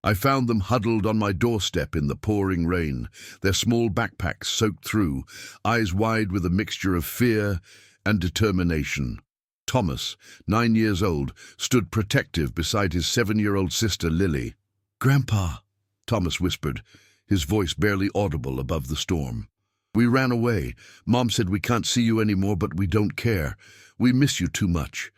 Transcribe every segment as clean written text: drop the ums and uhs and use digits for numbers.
I found them huddled on my doorstep in the pouring rain, their small backpacks soaked through, eyes wide with a mixture of fear and determination. Thomas, 9 years old, stood protective beside his 7-year-old sister Lily. "Grandpa," Thomas whispered, his voice barely audible above the storm. "We ran away. Mom said we can't see you anymore, but we don't care. We miss you too much."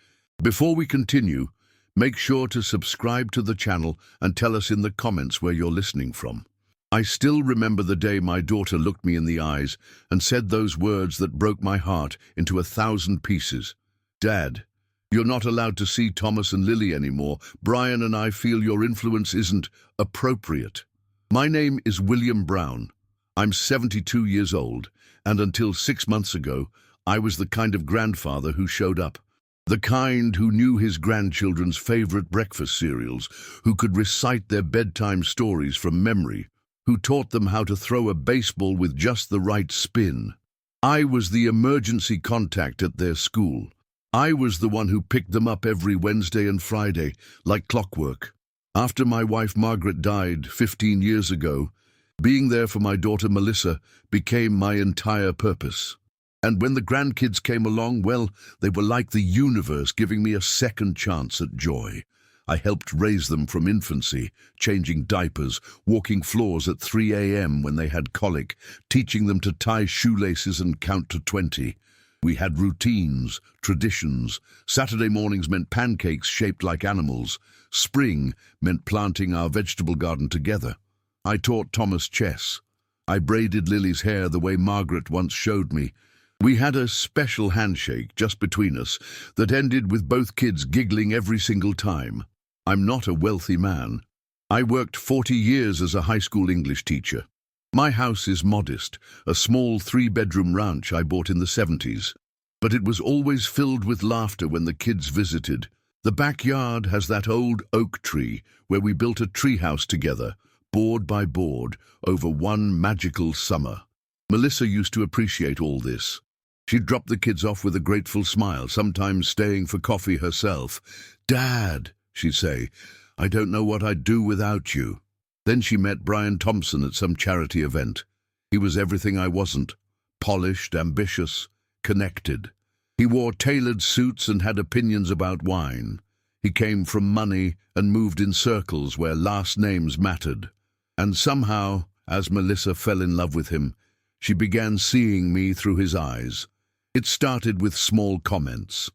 Before we continue, make sure to subscribe to the channel and tell us in the comments where you're listening from. I still remember the day my daughter looked me in the eyes and said those words that broke my heart into 1,000 pieces. "Dad, you're not allowed to see Thomas and Lily anymore. Brian and I feel your influence isn't appropriate." My name is William Brown. I'm 72 years old, and until 6 months ago, I was the kind of grandfather who showed up. The kind who knew his grandchildren's favorite breakfast cereals, who could recite their bedtime stories from memory, who taught them how to throw a baseball with just the right spin. I was the emergency contact at their school. I was the one who picked them up every Wednesday and Friday, like clockwork. After my wife Margaret died 15 years ago, being there for my daughter Melissa became my entire purpose. And when the grandkids came along, well, they were like the universe giving me a second chance at joy. I helped raise them from infancy, changing diapers, walking floors at 3 a.m. when they had colic, teaching them to tie shoelaces and count to 20. We had routines, traditions. Saturday mornings meant pancakes shaped like animals. Spring meant planting our vegetable garden together. I taught Thomas chess. I braided Lily's hair the way Margaret once showed me. We had a special handshake just between us that ended with both kids giggling every single time. I'm not a wealthy man. I worked 40 years as a high school English teacher. My house is modest, a small 3-bedroom ranch I bought in the 70s. But it was always filled with laughter when the kids visited. The backyard has that old oak tree where we built a treehouse together, board by board, over one magical summer. Melissa used to appreciate all this. She'd drop the kids off with a grateful smile, sometimes staying for coffee herself. "Dad," she'd say, "I don't know what I'd do without you." Then she met Brian Thompson at some charity event. He was everything I wasn't: polished, ambitious, connected. He wore tailored suits and had opinions about wine. He came from money and moved in circles where last names mattered. And somehow, as Melissa fell in love with him, she began seeing me through his eyes. It started with small comments.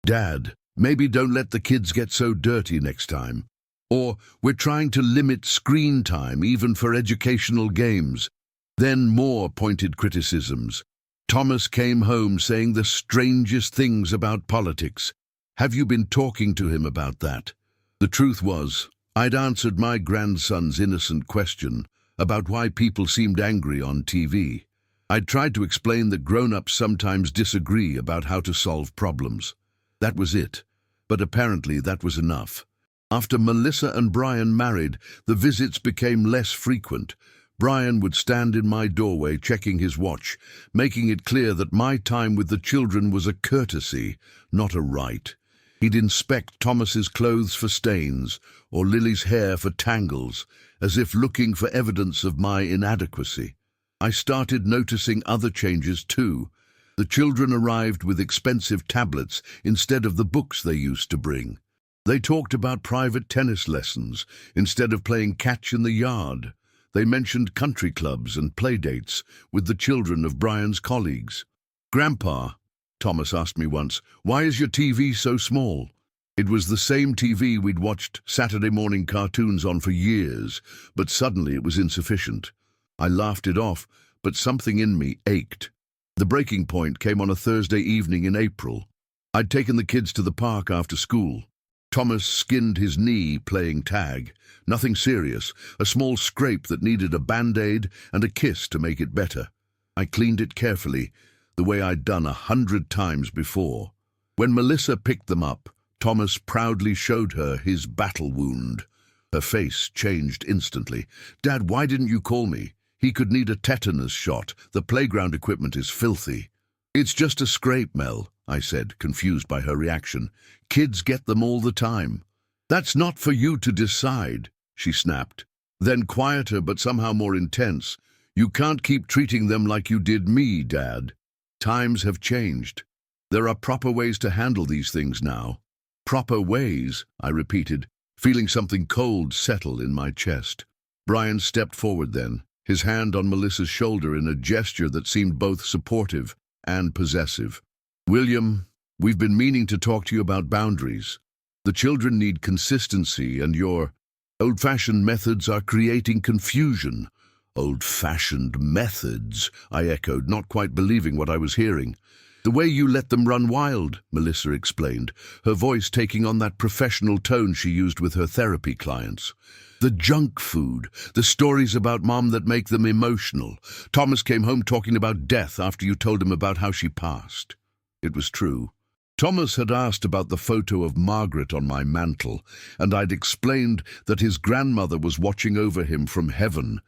"Dad, maybe don't let the kids get so dirty next time." Or, "We're trying to limit screen time even for educational games." Then more pointed criticisms. Thomas came home saying the strangest things about politics. "Have you been talking to him about that?" The truth was, I'd answered my grandson's innocent question about why people seemed angry on TV. I'd tried to explain that grown-ups sometimes disagree about how to solve problems. That was it. But apparently that was enough. After Melissa and Brian married, the visits became less frequent. Brian would stand in my doorway checking his watch, making it clear that my time with the children was a courtesy, not a right. He'd inspect Thomas's clothes for stains or Lily's hair for tangles, as if looking for evidence of my inadequacy. I started noticing other changes too. The children arrived with expensive tablets instead of the books they used to bring. They talked about private tennis lessons instead of playing catch in the yard. They mentioned country clubs and play dates with the children of Brian's colleagues. "Grandpa," Thomas asked me once, "why is your TV so small?" It was the same TV we'd watched Saturday morning cartoons on for years, but suddenly it was insufficient. I laughed it off, but something in me ached. The breaking point came on a Thursday evening in April. I'd taken the kids to the park after school. Thomas skinned his knee playing tag. Nothing serious, a small scrape that needed a band-aid and a kiss to make it better. I cleaned it carefully, the way I'd done 100 times before. When Melissa picked them up, Thomas proudly showed her his battle wound. Her face changed instantly. "Dad, why didn't you call me? He could need a tetanus shot. The playground equipment is filthy." "It's just a scrape, Mel," I said, confused by her reaction. "Kids get them all the time." "That's not for you to decide," she snapped. Then quieter but somehow more intense. You can't keep treating them like you did me, Dad. Times have changed. There are proper ways to handle these things now. Proper ways, I repeated, feeling something cold settle in my chest. Brian stepped forward then, his hand on Melissa's shoulder in a gesture that seemed both supportive and possessive. William, we've been meaning to talk to you about boundaries. The children need consistency, and your old-fashioned methods are creating confusion. Old-fashioned methods, I echoed, not quite believing what I was hearing. The way you let them run wild, Melissa explained, her voice taking on that professional tone she used with her therapy clients. The junk food, the stories about Mom that make them emotional. Thomas came home talking about death after you told him about how she passed. It was true. Thomas had asked about the photo of Margaret on my mantel, and I'd explained that his grandmother was watching over him from heaven.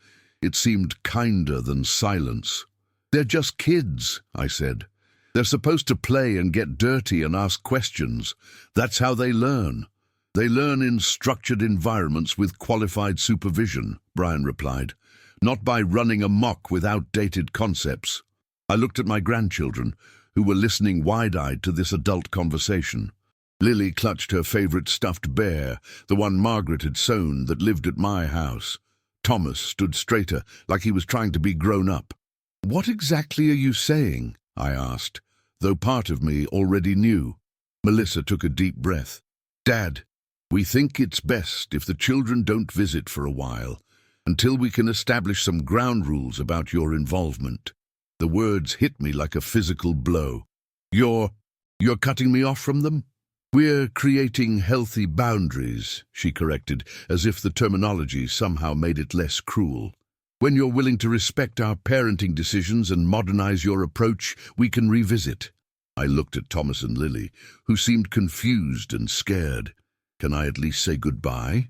It seemed kinder than silence. They're just kids, I said. They're supposed to play and get dirty and ask questions. That's how they learn. They learn in structured environments with qualified supervision, Brian replied, not by running amok with outdated concepts. I looked at my grandchildren, who were listening wide-eyed to this adult conversation. Lily clutched her favorite stuffed bear, the one Margaret had sewn that lived at my house. Thomas stood straighter, like he was trying to be grown up. What exactly are you saying? I asked, though part of me already knew. Melissa took a deep breath. Dad, we think it's best if the children don't visit for a while, until we can establish some ground rules about your involvement. The words hit me like a physical blow. You're cutting me off from them? We're creating healthy boundaries, she corrected, as if the terminology somehow made it less cruel. When you're willing to respect our parenting decisions and modernize your approach, we can revisit. I looked at Thomas and Lily, who seemed confused and scared. Can I at least say goodbye?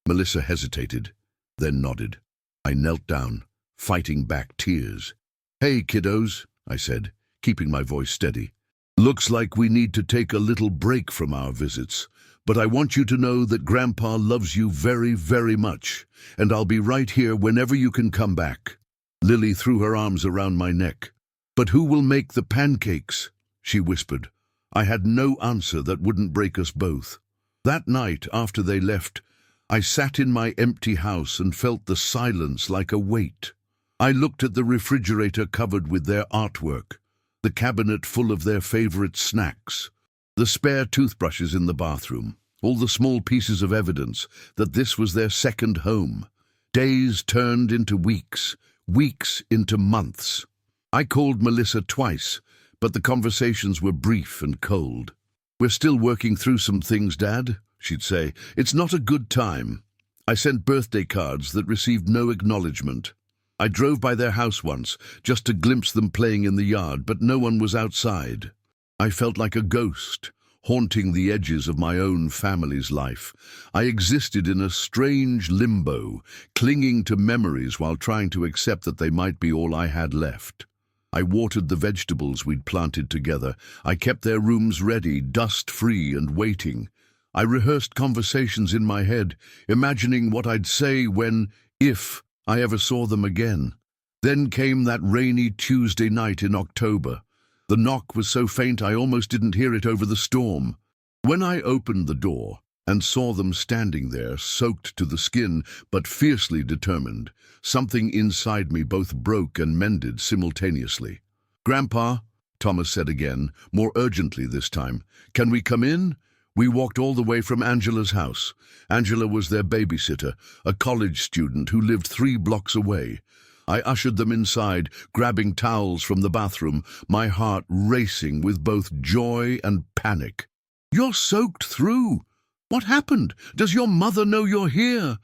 Melissa hesitated, then nodded. I knelt down, fighting back tears. Hey, kiddos, I said, keeping my voice steady. Looks like we need to take a little break from our visits, but I want you to know that Grandpa loves you very, very much, and I'll be right here whenever you can come back. Lily threw her arms around my neck. But who will make the pancakes? She whispered. I had no answer that wouldn't break us both. That night, after they left, I sat in my empty house and felt the silence like a weight. I looked at the refrigerator covered with their artwork, the cabinet full of their favorite snacks, the spare toothbrushes in the bathroom, all the small pieces of evidence that this was their second home. Days turned into weeks, weeks into months. I called Melissa twice, but the conversations were brief and cold. We're still working through some things, Dad, she'd say. It's not a good time. I sent birthday cards that received no acknowledgement. I drove by their house once, just to glimpse them playing in the yard, but no one was outside. I felt like a ghost, haunting the edges of my own family's life. I existed in a strange limbo, clinging to memories while trying to accept that they might be all I had left. I watered the vegetables we'd planted together. I kept their rooms ready, dust-free and waiting. I rehearsed conversations in my head, imagining what I'd say when, if I ever saw them again. Then came that rainy Tuesday night in October. The knock was so faint I almost didn't hear it over the storm. When I opened the door and saw them standing there, soaked to the skin but fiercely determined, something inside me both broke and mended simultaneously. Grandpa, Thomas said again, more urgently this time, can we come in? We walked all the way from Angela's house. Angela was their babysitter, a college student who lived 3 blocks away. I ushered them inside, grabbing towels from the bathroom, my heart racing with both joy and panic. You're soaked through. What happened? Does your mother know you're here?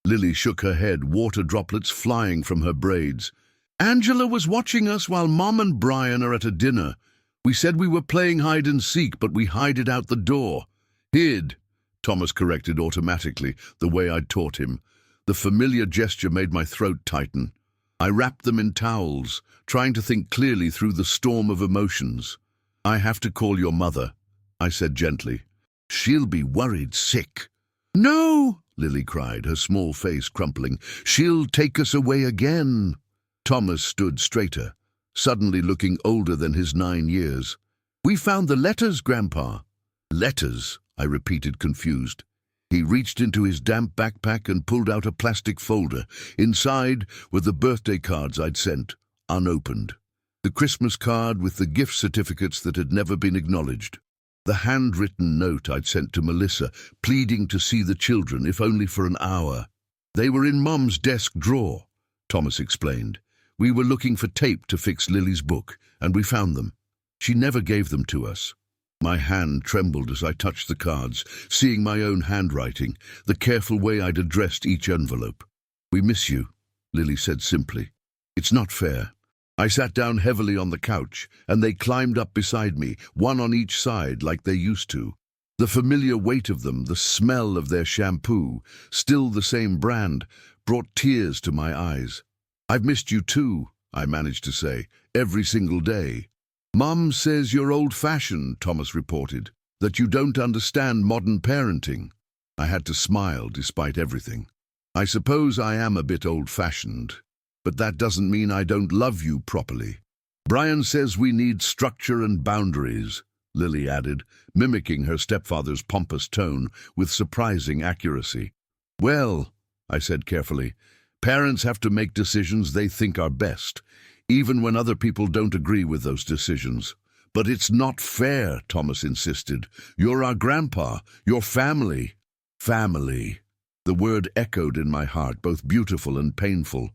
Lily shook her head, water droplets flying from her braids. Angela was watching us while Mom and Brian are at a dinner. We said we were playing hide and seek, but we hid it out the door. Hid, Thomas corrected automatically, the way I'd taught him. The familiar gesture made my throat tighten. I wrapped them in towels, trying to think clearly through the storm of emotions. I have to call your mother, I said gently. She'll be worried sick. "No!" Lily cried, her small face crumpling. "She'll take us away again." Thomas stood straighter, suddenly looking older than his 9 years. "We found the letters, Grandpa." "Letters?" I repeated, confused. He reached into his damp backpack and pulled out a plastic folder. Inside were the birthday cards I'd sent, unopened. The Christmas card with the gift certificates that had never been acknowledged. The handwritten note I'd sent to Melissa, pleading to see the children, if only for an hour. "They were in Mum's desk drawer," Thomas explained. "We were looking for tape to fix Lily's book, and we found them. She never gave them to us." My hand trembled as I touched the cards, seeing my own handwriting, the careful way I'd addressed each envelope. "We miss you," Lily said simply. "It's not fair." I sat down heavily on the couch, and they climbed up beside me, one on each side like they used to. The familiar weight of them, the smell of their shampoo, still the same brand, brought tears to my eyes. "I've missed you too," I managed to say, "every single day." "Mum says you're old-fashioned," Thomas reported, "that you don't understand modern parenting." I had to smile despite everything. "I suppose I am a bit old-fashioned, but that doesn't mean I don't love you properly." "Brian says we need structure and boundaries," Lily added, mimicking her stepfather's pompous tone with surprising accuracy. "Well," I said carefully, "parents have to make decisions they think are best, even when other people don't agree with those decisions." "But it's not fair," Thomas insisted. "You're our grandpa, your family." Family. The word echoed in my heart, both beautiful and painful.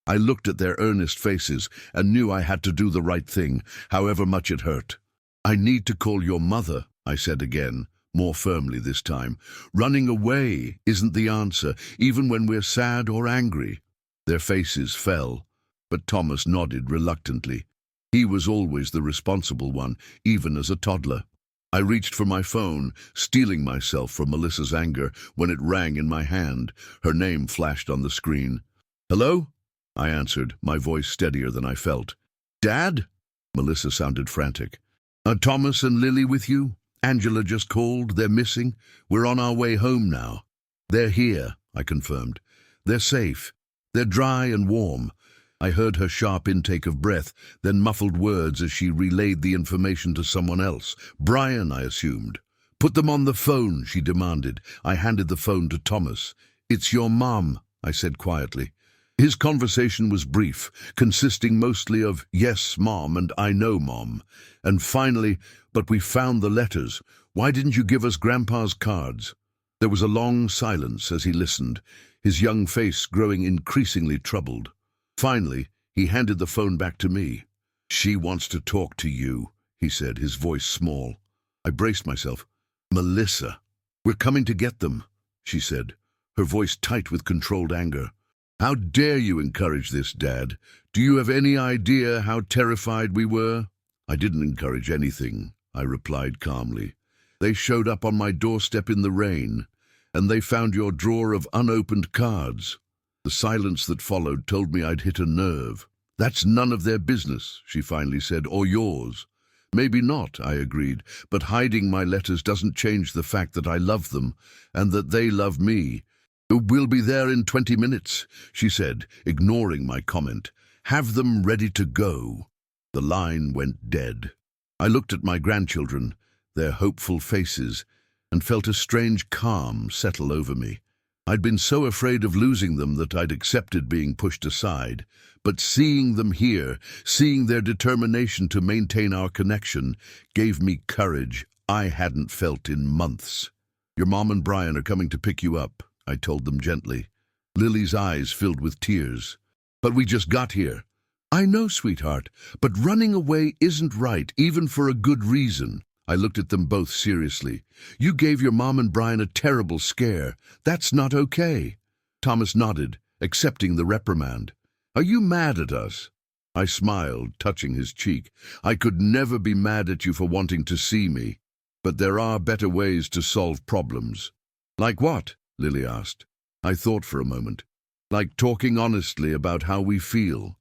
I looked at their earnest faces and knew I had to do the right thing, however much it hurt. "I need to call your mother," I said again, more firmly this time. "Running away isn't the answer, even when we're sad or angry." Their faces fell, but Thomas nodded reluctantly. He was always the responsible one, even as a toddler. I reached for my phone, steeling myself from Melissa's anger when it rang in my hand. Her name flashed on the screen. "Hello?" I answered, my voice steadier than I felt. "Dad?" Melissa sounded frantic. "Are Thomas and Lily with you? Angela just called. They're missing. We're on our way home now." "They're here," I confirmed. "They're safe. They're dry and warm." I heard her sharp intake of breath, then muffled words as she relayed the information to someone else. Brian, I assumed. "Put them on the phone," she demanded. I handed the phone to Thomas. "It's your mom," I said quietly. His conversation was brief, consisting mostly of "yes, Mom," and "I know, Mom." And finally, "But we found the letters. Why didn't you give us Grandpa's cards?" There was a long silence as he listened, his young face growing increasingly troubled. Finally, he handed the phone back to me. "She wants to talk to you," he said, his voice small. I braced myself. "Melissa." "We're coming to get them," she said, her voice tight with controlled anger. "How dare you encourage this, Dad? Do you have any idea how terrified we were?" "I didn't encourage anything," I replied calmly. "They showed up on my doorstep in the rain, and they found your drawer of unopened cards." The silence that followed told me I'd hit a nerve. "That's none of their business," she finally said, "or yours." "Maybe not," I agreed, "but hiding my letters doesn't change the fact that I love them, and that they love me." "We'll be there in 20 minutes, she said, ignoring my comment. "Have them ready to go." The line went dead. I looked at my grandchildren, their hopeful faces, and felt a strange calm settle over me. I'd been so afraid of losing them that I'd accepted being pushed aside, but seeing them here, seeing their determination to maintain our connection, gave me courage I hadn't felt in months. "Your mom and Brian are coming to pick you up," I told them gently. Lily's eyes filled with tears. "But we just got here." "I know, sweetheart, but running away isn't right, even for a good reason." I looked at them both seriously. "You gave your mom and Brian a terrible scare. That's not okay." Thomas nodded, accepting the reprimand. "Are you mad at us?" I smiled, touching his cheek. "I could never be mad at you for wanting to see me. But there are better ways to solve problems." "Like what?" Lily asked. I thought for a moment. "Like talking honestly about how we feel.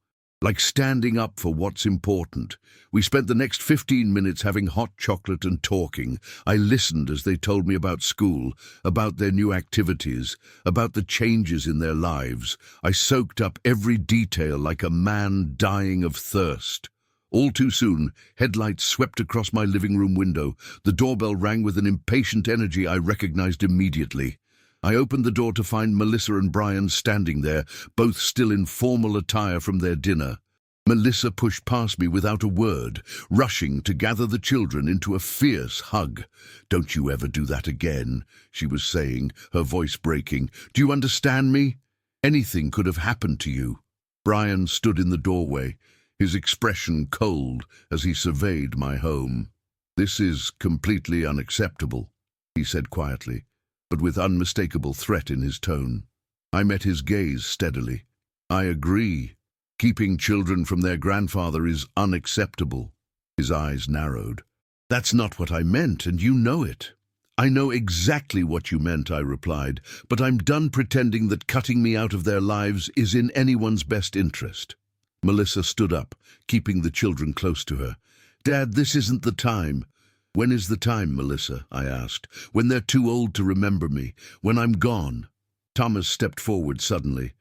like standing up for what's important. We spent the next 15 minutes having hot chocolate and talking. I listened as they told me about school, about their new activities, about the changes in their lives. I soaked up every detail like a man dying of thirst. All too soon, headlights swept across my living room window. The doorbell rang with an impatient energy I recognized immediately. I opened the door to find Melissa and Brian standing there, both still in formal attire from their dinner. Melissa pushed past me without a word, rushing to gather the children into a fierce hug. "Don't you ever do that again," she was saying, her voice breaking. "Do you understand me? Anything could have happened to you." Brian stood in the doorway, his expression cold as he surveyed my home. "This is completely unacceptable," he said quietly, but with unmistakable threat in his tone. I met his gaze steadily. "I agree. Keeping children from their grandfather is unacceptable." His eyes narrowed. "That's not what I meant, and you know it." "I know exactly what you meant," I replied, "but I'm done pretending that cutting me out of their lives is in anyone's best interest." Melissa stood up, keeping the children close to her. "Dad, this isn't the time." "When is the time, Melissa?" I asked. "When they're too old to remember me, when I'm gone." Thomas stepped forward suddenly.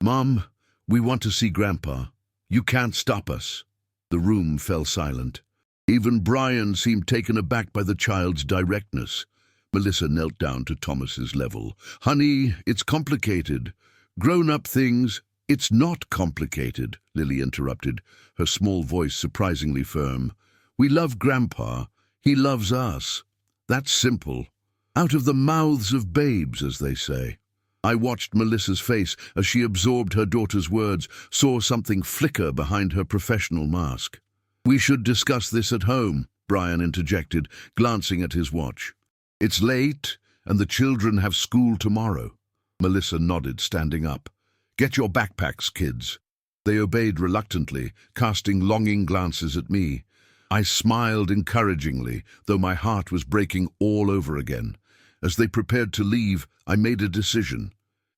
"Mom, we want to see Grandpa. You can't stop us." The room fell silent. Even Brian seemed taken aback by the child's directness. Melissa knelt down to Thomas's level. "Honey, it's complicated. Grown-up things—" "It's not complicated," Lily interrupted, her small voice surprisingly firm. "We love Grandpa. He loves us. That's simple. Out of the mouths of babes, as they say." I watched Melissa's face as she absorbed her daughter's words, saw something flicker behind her professional mask. "We should discuss this at home," Brian interjected, glancing at his watch. "It's late, and the children have school tomorrow." Melissa nodded, standing up. "Get your backpacks, kids." They obeyed reluctantly, casting longing glances at me. I smiled encouragingly, though my heart was breaking all over again. As they prepared to leave, I made a decision.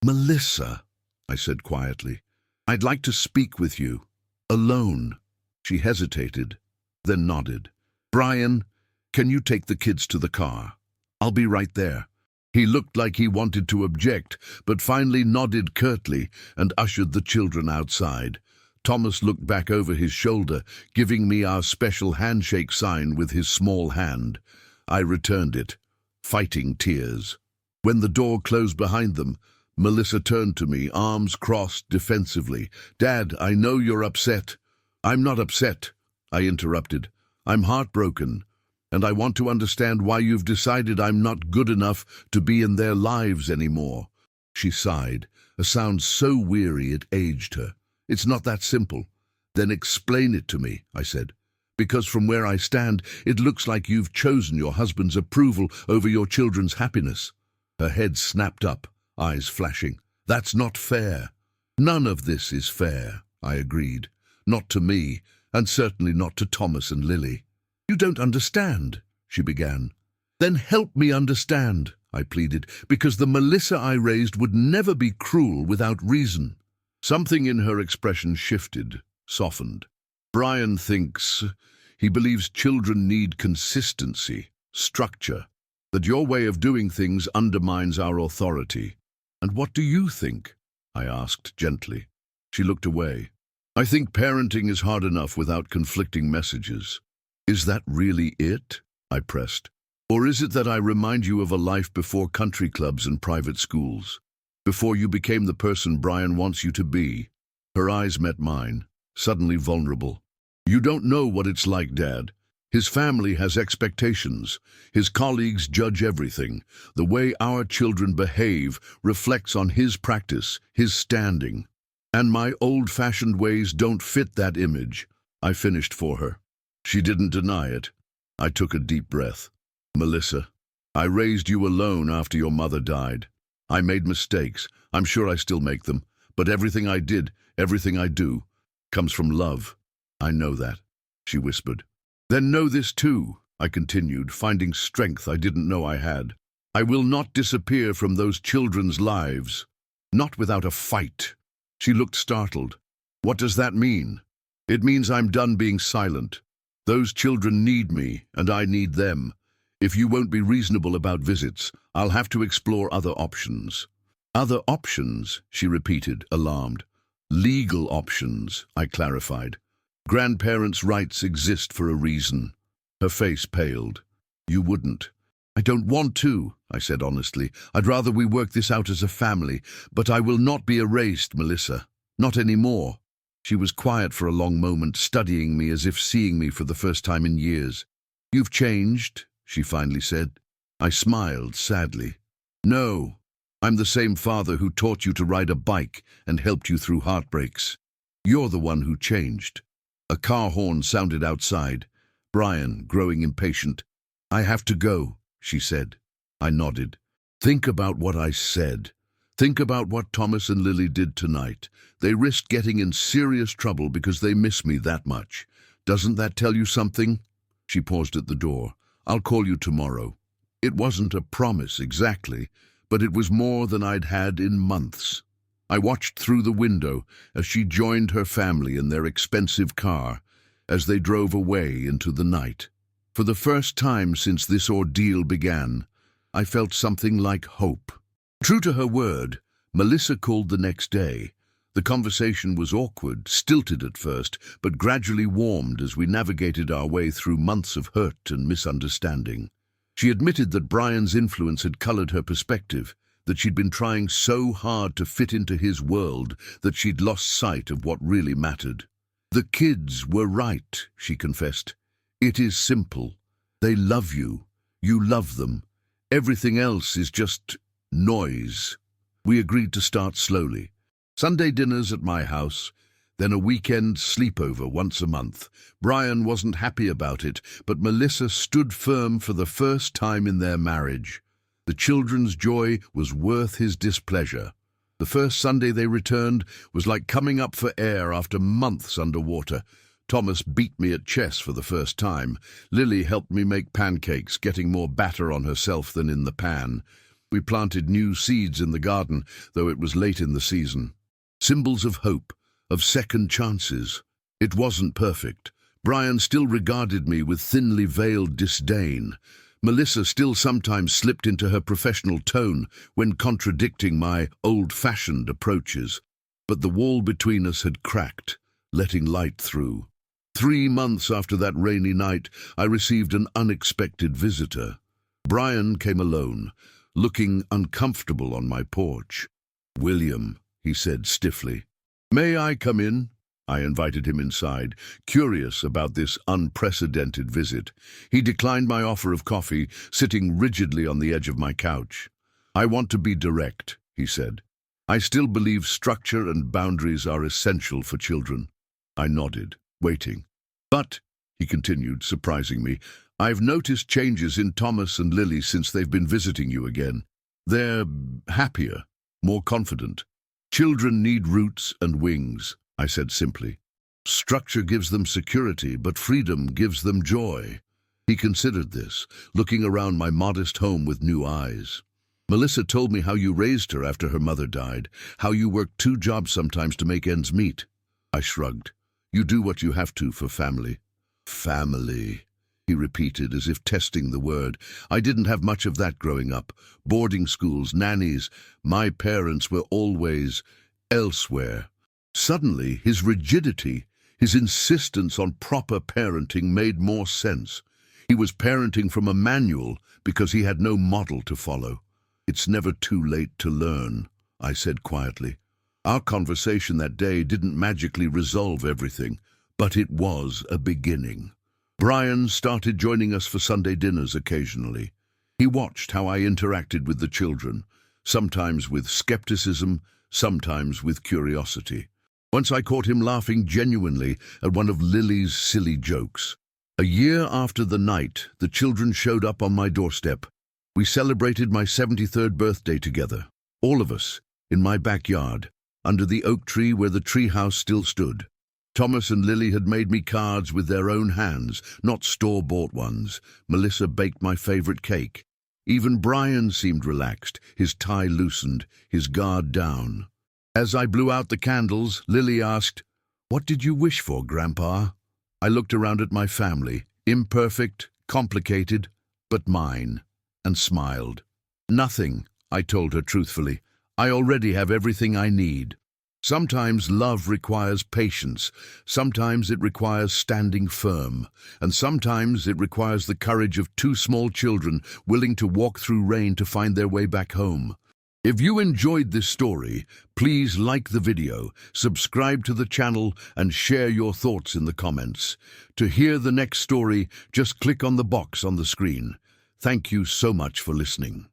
"Melissa," I said quietly, "I'd like to speak with you. Alone." She hesitated, then nodded. "Brian, can you take the kids to the car? I'll be right there." He looked like he wanted to object, but finally nodded curtly and ushered the children outside. Thomas looked back over his shoulder, giving me our special handshake sign with his small hand. I returned it, fighting tears. When the door closed behind them, Melissa turned to me, arms crossed defensively. "Dad, I know you're upset." "I'm not upset," I interrupted. "I'm heartbroken, and I want to understand why you've decided I'm not good enough to be in their lives anymore." She sighed, a sound so weary it aged her. "It's not that simple." "Then explain it to me," I said. "Because from where I stand, it looks like you've chosen your husband's approval over your children's happiness." Her head snapped up, eyes flashing. "That's not fair." "None of this is fair," I agreed. "Not to me, and certainly not to Thomas and Lily." "You don't understand," she began. "Then help me understand," I pleaded, "because the Melissa I raised would never be cruel without reason." Something in her expression shifted, softened. "Brian thinks, he believes children need consistency, structure, that your way of doing things undermines our authority." "And what do you think?" I asked gently. She looked away. "I think parenting is hard enough without conflicting messages." "Is that really it?" I pressed. "Or is it that I remind you of a life before country clubs and private schools? Before you became the person Brian wants you to be?" Her eyes met mine, suddenly vulnerable. "You don't know what it's like, Dad. His family has expectations. His colleagues judge everything. The way our children behave reflects on his practice, his standing. And my old-fashioned ways don't fit that image." I finished for her. She didn't deny it. I took a deep breath. "Melissa, I raised you alone after your mother died. I made mistakes. I'm sure I still make them. But everything I did, everything I do, comes from love. I know that," she whispered. "Then know this too," I continued, finding strength I didn't know I had. "I will not disappear from those children's lives. Not without a fight." She looked startled. "What does that mean?" It means I'm done being silent. Those children need me, and I need them. If you won't be reasonable about visits, I'll have to explore other options." "Other options?" she repeated, alarmed. "Legal options," I clarified. "Grandparents' rights exist for a reason." Her face paled. "You wouldn't." "I don't want to," I said honestly. "I'd rather we work this out as a family, but I will not be erased, Melissa. Not anymore." She was quiet for a long moment, studying me as if seeing me for the first time in years. "You've changed," she finally said. I smiled sadly. "No, I'm the same father who taught you to ride a bike and helped you through heartbreaks. You're the one who changed." A car horn sounded outside. Brian, growing impatient. "I have to go," she said. I nodded. "Think about what I said. Think about what Thomas and Lily did tonight. They risked getting in serious trouble because they miss me that much. Doesn't that tell you something?" She paused at the door. "I'll call you tomorrow." It wasn't a promise exactly, but it was more than I'd had in months. I watched through the window as she joined her family in their expensive car as they drove away into the night. For the first time since this ordeal began, I felt something like hope. True to her word, Melissa called the next day. The conversation was awkward, stilted at first, but gradually warmed as we navigated our way through months of hurt and misunderstanding. She admitted that Brian's influence had colored her perspective, that she'd been trying so hard to fit into his world that she'd lost sight of what really mattered. "The kids were right," she confessed. "It is simple. They love you. You love them. Everything else is just noise." We agreed to start slowly. Sunday dinners at my house, then a weekend sleepover once a month. Brian wasn't happy about it, but Melissa stood firm for the first time in their marriage. The children's joy was worth his displeasure. The first Sunday they returned was like coming up for air after months underwater. Thomas beat me at chess for the first time. Lily helped me make pancakes, getting more batter on herself than in the pan. We planted new seeds in the garden, though it was late in the season. Symbols of hope, of second chances. It wasn't perfect. Brian still regarded me with thinly veiled disdain. Melissa still sometimes slipped into her professional tone when contradicting my old-fashioned approaches. But the wall between us had cracked, letting light through. 3 months after that rainy night, I received an unexpected visitor. Brian came alone, looking uncomfortable on my porch. "William," he said stiffly. "May I come in?" I invited him inside, curious about this unprecedented visit. He declined my offer of coffee, sitting rigidly on the edge of my couch. "I want to be direct," he said. "I still believe structure and boundaries are essential for children." I nodded, waiting. "But," he continued, surprising me, "I've noticed changes in Thomas and Lily since they've been visiting you again. They're happier, more confident. Children need roots and wings," I said simply. "Structure gives them security, but freedom gives them joy." He considered this, looking around my modest home with new eyes. "Melissa told me how you raised her after her mother died, how you worked 2 jobs sometimes to make ends meet." I shrugged. "You do what you have to for family." "Family," he repeated as if testing the word. "I didn't have much of that growing up. Boarding schools, nannies. My parents were always elsewhere." Suddenly, his rigidity, his insistence on proper parenting made more sense. He was parenting from a manual because he had no model to follow. "It's never too late to learn," I said quietly. Our conversation that day didn't magically resolve everything, but it was a beginning. Brian started joining us for Sunday dinners occasionally. He watched how I interacted with the children, sometimes with skepticism, sometimes with curiosity. Once I caught him laughing genuinely at one of Lily's silly jokes. A year after the night, the children showed up on my doorstep. We celebrated my 73rd birthday together, all of us, in my backyard, under the oak tree where the treehouse still stood. Thomas and Lily had made me cards with their own hands, not store-bought ones. Melissa baked my favorite cake. Even Brian seemed relaxed, his tie loosened, his guard down. As I blew out the candles, Lily asked, "What did you wish for, Grandpa?" I looked around at my family, imperfect, complicated, but mine, and smiled. "Nothing," I told her truthfully. "I already have everything I need." Sometimes love requires patience, sometimes it requires standing firm, and sometimes it requires the courage of two small children willing to walk through rain to find their way back home. If you enjoyed this story, please like the video, subscribe to the channel, and share your thoughts in the comments. To hear the next story, just click on the box on the screen. Thank you so much for listening.